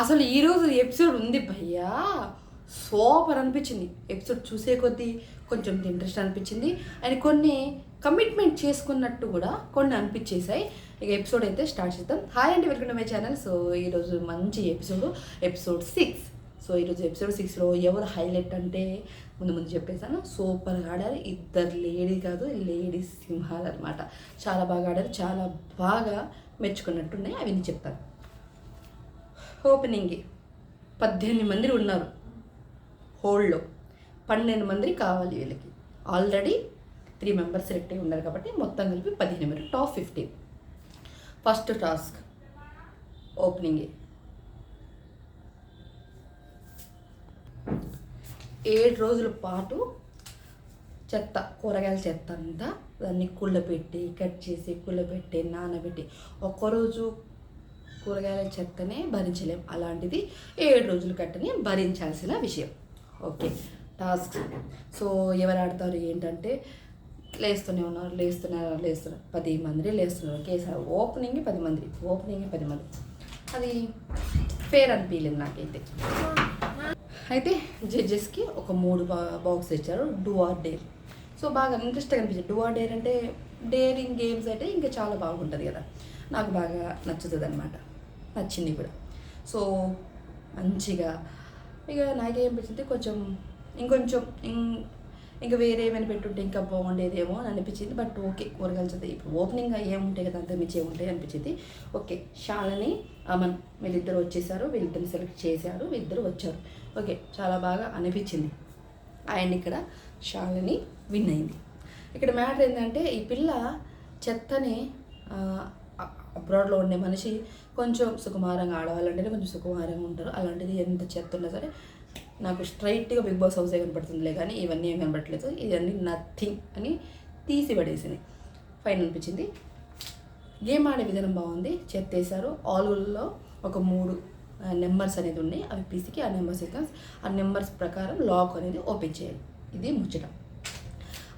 అసలు ఈరోజు ఎపిసోడ్ ఉంది భయ్యా, సూపర్ అనిపించింది. ఎపిసోడ్ చూసే కొద్దీ కొంచెం ఇంట్రెస్ట్ అనిపించింది అండ్ కొన్ని కమిట్మెంట్ చేసుకున్నట్టు కూడా కొన్ని అనిపించేసాయి. ఇక ఎపిసోడ్ అయితే స్టార్ట్ చేద్దాం. హాయ్ అండి, welcome to my channel. So ఈరోజు మంచి ఎపిసోడ్ 6. సో ఈరోజు ఎపిసోడ్ 6లో ఎవరు హైలైట్ అంటే ముందు చెప్పేసాను, సూపర్గా ఆడారు. ఇద్దరు లేడీస్ సింహాలు అనమాట. చాలా బాగా ఆడారు, చాలా బాగా మెచ్చుకున్నట్టున్నాయి. అవన్నీ చెప్తాను. ఓపెనింగ్ 18 మంది ఉన్నారు హోల్డ్లో, 12 మంది కావాలి వీళ్ళకి. ఆల్రెడీ 3 మెంబర్స్ సెలెక్ట్ అయి ఉన్నారు కాబట్టి మొత్తం కలిపి 15 మంది. టాప్ 15. First task opening. 7 రోజుల పాటు కూరగాయల చెత్త అంతా దాన్ని కుళ్ళపెట్టి, కట్ చేసి, కుళ్ళపెట్టి, నానబెట్టి, ఒక్కరోజు కూరగాయల చెత్తనే భరించలేం. అలాంటిది 7 రోజులు కట్టని భరించాల్సిన విషయం. Okay, task. సో ఎవరు ఆడతారు ఏంటంటే లేస్తూనే ఉన్నారు 10 మంది లేస్తున్నారు ఒకేసారి. ఓపెనింగ్ 10 మంది. అది ఫేర్ అనిపించలేదు నాకైతే. అయితే జడ్జెస్కి ఒక 3 బాక్స్ ఇచ్చారు, డూ ఆర్ డేర్. సో బాగా ఇంట్రెస్ట్గా అనిపించింది. డూ ఆర్ డేర్ అంటే డేరింగ్ గేమ్స్ అంటే ఇంకా చాలా బాగుంటుంది కదా, నాకు బాగా నచ్చుతుంది అనమాట. నచ్చింది కూడా. సో మంచిగా ఇక నాకేమనిపించింది, ఇంకా వేరే ఏమైనా పెట్టుంటే ఇంకా బాగుండేదేమో అని అనిపించింది. బట్ ఓకే, కూరగాయలు చదివి ఇప్పుడు ఓపెనింగ్గా ఏముంటాయి కదా, అంత మించి ఏముంటాయి అనిపించింది. ఓకే, శాలిని, అమన్ వీళ్ళిద్దరు వచ్చేసారు, వీళ్ళిద్దరిని సెలెక్ట్ చేశారు, వీళ్ళిద్దరు వచ్చారు. ఓకే, చాలా బాగా అనిపించింది. అండ్ ఇక్కడ శాలిని విన్ అయింది. ఇక్కడ మ్యాటర్ ఏంటంటే ఈ పిల్ల చెత్తని అబ్రాడ్లో ఉండే మనిషి కొంచెం సుకుమారంగా, ఆడవాళ్ళంటేనే కొంచెం సుకుమారంగా ఉంటారు. అలాంటిది ఎంత చెత్త ఉన్నా సరే నాకు స్ట్రైట్గా బిగ్ బాస్ హౌసే కనపడుతుందిలే, కానీ ఇవన్నీ ఏం కనపడట్లేదు, ఇవన్నీ నథింగ్ అని తీసి పడేసింది. ఫైన్ అనిపించింది. గేమ్ ఆడే విధానం బాగుంది. చెత్త వేశారు. ఆల్లో ఒక 3 నెంబర్స్ అనేది ఉన్నాయి. అవి పిసికి ఆ నెంబర్స్ ప్రకారం లాక్ అనేది ఓపెన్ చేయాలి. ఇది ముచ్చట.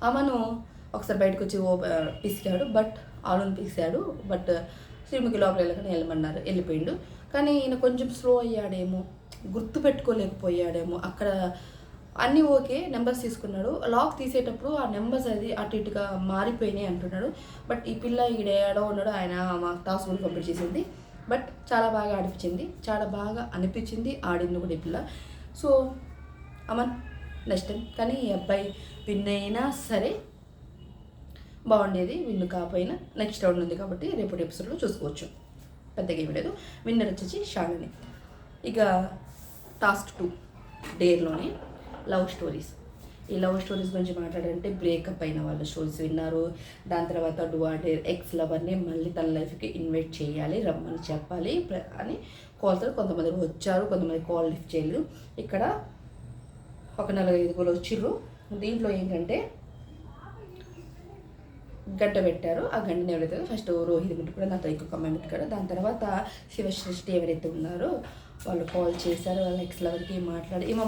అమను ఒకసారి బయటకు వచ్చి పిసికాడు, బట్ ఆలుని పిసికాడు. బట్ శ్రీముఖి లోపల వెళ్ళమన్నారు, వెళ్ళిపోయిండు. కానీ ఈయన కొంచెం స్లో అయ్యాడేమో, గుర్తు పెట్టుకోలేకపోయాడేమో. అక్కడ అన్నీ ఓకే, నెంబర్స్ తీసుకున్నాడు. లాక్ తీసేటప్పుడు ఆ నెంబర్స్ అది అటు ఇటుగా మారిపోయినాయి అంటున్నాడు. బట్ ఈ పిల్ల ఈడేడో ఉన్నాడు, ఆయన మా టాస్క్ కూడా కంప్లీట్ చేసింది. బట్ చాలా బాగా అనిపించింది. ఆడింది కూడా ఈ పిల్ల. సో అమన్ నెక్స్ట్ టైం కానీ ఈ అబ్బాయి విన్ అయినా సరే బాగుండేది. విన్ కాకపోయినా నెక్స్ట్ రౌండ్ ఉంది కాబట్టి రేపటి ఎపిసోడ్లో చూసుకోవచ్చు, పెద్దగా ఏమి లేదు. విన్నర్ వచ్చేసి శాలిని. ఇక టాస్క్ 2 డేర్లోనే లవ్ స్టోరీస్. ఈ లవ్ స్టోరీస్ గురించి మాట్లాడాలంటే బ్రేకప్ అయిన వాళ్ళ స్టోరీస్ విన్నారు. దాని తర్వాత డూ ఆర్ డేర్, ఎక్స్ లవర్ని మళ్ళీ తన లైఫ్కి ఇన్వైట్ చేయాలి, రమ్మని చెప్పాలి అని కాల్తో కొంతమంది వచ్చారు, కొంతమంది కాల్ లిఫ్ట్ చేయలేదు. ఇక్కడ ఒక 4-5 వచ్చిర్రు. దీంట్లో ఏంటంటే గంట పెట్టారు. ఆ గంటని ఎవరైతే ఫస్ట్ రోహిత్ ముట్టుకున్నాడు, దాంతో ఇంకొక అమ్మాయి ముట్టుకాడు. దాని తర్వాత శివసృష్టి ఎవరైతే ఉన్నారో వాళ్ళు కాల్ చేశారు. వాళ్ళ ఎక్స్ లవర్కి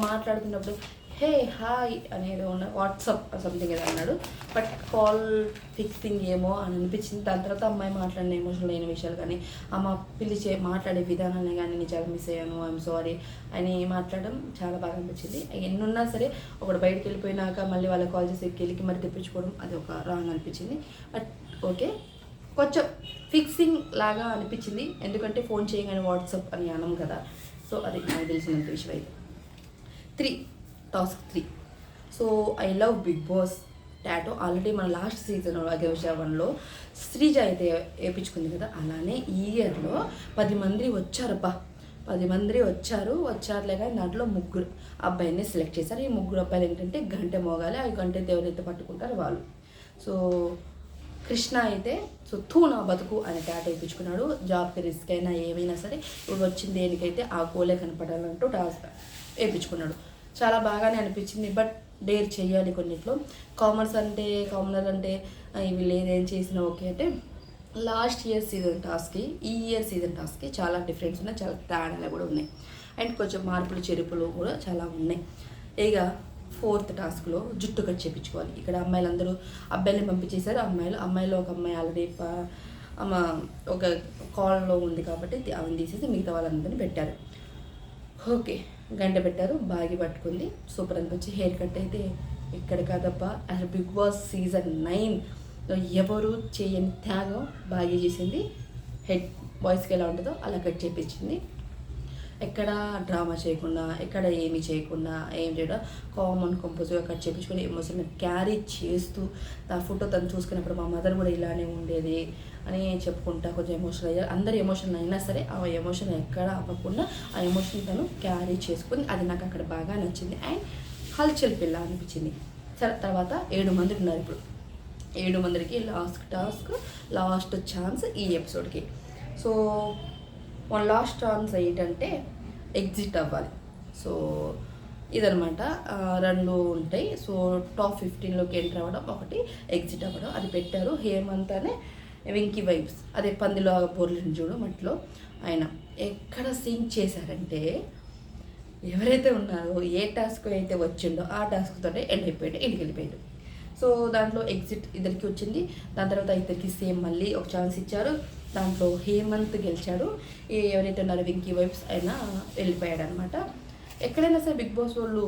మాట్లాడుతున్నప్పుడు హే హాయ్ అనేది ఉన్న వాట్సాప్ సంథింగ్ ఏదో అన్నాడు. బట్ కాల్ ఫిక్సింగ్ ఏమో అని అనిపించింది. దాని తర్వాత అమ్మాయి మాట్లాడిన ఎమోషనల్ అయిన విషయాలు కానీ, అమ్మ మాట్లాడే విధానాన్ని కానీ నేను చాలా మిస్ అయ్యాను, ఐఎమ్ సారీ అని మాట్లాడడం చాలా బాగా అనిపించింది. ఎన్ని ఉన్నా సరే ఒకటి బయటకు వెళ్ళిపోయినాక మళ్ళీ వాళ్ళకి కాల్ చేసి గెలికి మరి తెప్పించుకోవడం అది ఒక రాంగ్ అనిపించింది. బట్ ఓకే, కొంచెం ఫిక్సింగ్ లాగా అనిపించింది. ఎందుకంటే ఫోన్ చేయగానే వాట్సాప్ అని అనం కదా. సో అది నాకు తెలిసినంత విషయం అయితే. Task 3. So I love Bigg Boss tattoo. Already మన లాస్ట్ సీజన్ అగేషావన్లో శ్రీజ అయితే వేయించుకుంది కదా, అలానే ఈ ఇయర్లో 10 మంది వచ్చారబ్బా. 10 మంది వచ్చారులే కానీ దాంట్లో 3 అబ్బాయిని సెలెక్ట్ చేశారు. ఈ 3 అబ్బాయిలు ఏంటంటే గంట మోగాలి, ఆ గంట ఎవరైతే పట్టుకుంటారో వాళ్ళు. సో కృష్ణ అయితే నా బతుకు అని టాటో వేయించుకున్నాడు. జాబ్కి రిస్క్ అయినా ఏమైనా సరే ఇప్పుడు వచ్చింది దేనికైతే ఆ గోలే కనపడాలంటూ వేయించుకున్నాడు. చాలా బాగానే అనిపించింది. బట్ డేర్ చేయాలి కొన్నిట్లో. కామనర్ అంటే వీళ్ళు ఏదేం చేసినా ఓకే అంటే లాస్ట్ ఇయర్ సీజన్ టాస్క్కి ఈ ఇయర్ సీజన్ టాస్క్కి చాలా డిఫరెన్స్ ఉన్నాయి, చాలా తేడాలు కూడా ఉన్నాయి. అండ్ కొంచెం మార్పులు చెరుపులు కూడా చాలా ఉన్నాయి. ఇక 4th టాస్క్లో జుట్టు కట్ చేయించుకోవాలి. ఇక్కడ అమ్మాయిలందరూ అబ్బాయిని పంపించేశారు. అమ్మాయిలో ఒక అమ్మాయి ఆల్రెడీ ఒక కాల్లో ఉంది కాబట్టి ఆమెను తీసేసి మిగతా వాళ్ళందరినీ పెట్టారు. ఓకే, గంట పెట్టారు, బాగి పట్టుకుంది, సూపర్ అనిపించి హెయిర్ కట్ అయితే ఇక్కడ కాదబ్బా అసలు బిగ్ బాస్ సీజన్ 9 ఎవరు చేయని త్యాగం బాగా చేసింది. హెడ్ బాయ్స్కి ఎలా ఉంటుందో అలా కట్ చేపించింది. ఎక్కడ డ్రామా చేయకుండా, ఎక్కడ ఏమి చేయకుండా, ఏం చేయడం కామన్ కంపోజ్గా కట్ చేయించుకొని ఎమోషన్ క్యారీ చేస్తూ ఆ ఫోటో తను చూసుకున్నప్పుడు మా మదర్ కూడా ఇలానే ఉండేది అని చెప్పుకుంటా కొంచెం ఎమోషనల్ అయ్యారు. అందరు ఎమోషన్ అయినా సరే ఆ ఎమోషన్ ఎక్కడ అవ్వకుండా ఆ ఎమోషన్ తను క్యారీ చేసుకుని అది నాకు అక్కడ బాగా నచ్చింది. అండ్ హల్చల్ పిల్ల అనిపించింది. సరే, తర్వాత 7 మంది ఉన్నారు. ఇప్పుడు 7 మందికి లాస్ట్ ఛాన్స్ ఈ ఎపిసోడ్కి. సో వన్ లాస్ట్ ఛాన్స్ ఏంటంటే ఎగ్జిట్ అవ్వాలి. సో ఇదనమాట, 2 ఉంటాయి. సో టాప్ 15లోకి ఎంటర్ అవ్వడం, ఒకటి ఎగ్జిట్ అవ్వడం, అది పెట్టారు. హేమంత్ అనే వెంకీ వైబ్స్, అదే పందిలో బోర్లు చూడు మట్లో, ఆయన ఎక్కడ సింక్ చేశారంటే ఎవరైతే ఉన్నారో ఏ టాస్క్ అయితే వచ్చిండో ఆ టాస్క్తో ఎండ్ అయిపోయాడు, ఇంటికి వెళ్ళిపోయాడు. సో దాంట్లో ఎగ్జిట్ ఇద్దరికి వచ్చింది. దాని తర్వాత ఇద్దరికి సేమ్ మళ్ళీ ఒక ఛాన్స్ ఇచ్చారు. దాంట్లో హేమంత్ గెలిచాడు. ఎవరైతే ఉన్నారో వెంకీ వైబ్స్ అయినా వెళ్ళిపోయాడు అనమాట. ఎక్కడైనా సరే బిగ్ బాస్ వాళ్ళు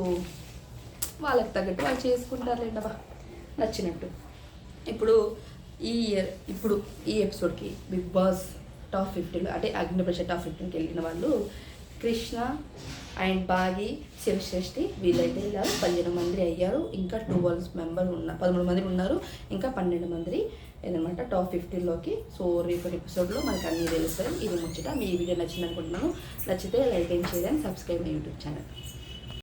వాళ్ళకి తగ్గట్టు వాళ్ళు చేసుకుంటారులేండబ్బా నచ్చినట్టు. ఇప్పుడు ఈ ఎపిసోడ్కి బిగ్ బాస్ టాప్ 15 అంటే అగ్నిపరీక్ష టాప్ 15కి వెళ్ళిన వాళ్ళు కృష్ణ అండ్ బాగి, శివశ్రేష్ఠి వీళ్ళైతే ఇలా 15 మంది అయ్యారు. ఇంకా 13 మంది ఉన్నారు. ఇంకా 12 మంది ఏదనమాట టాప్ 15లోకి. సో రేపటి ఎపిసోడ్లో మనకు అన్నీ తెలుస్తాయి. ఇది ముచ్చట. మీ వీడియో నచ్చింది అనుకుంటున్నాను. నచ్చితే like and share and subscribe my YouTube channel.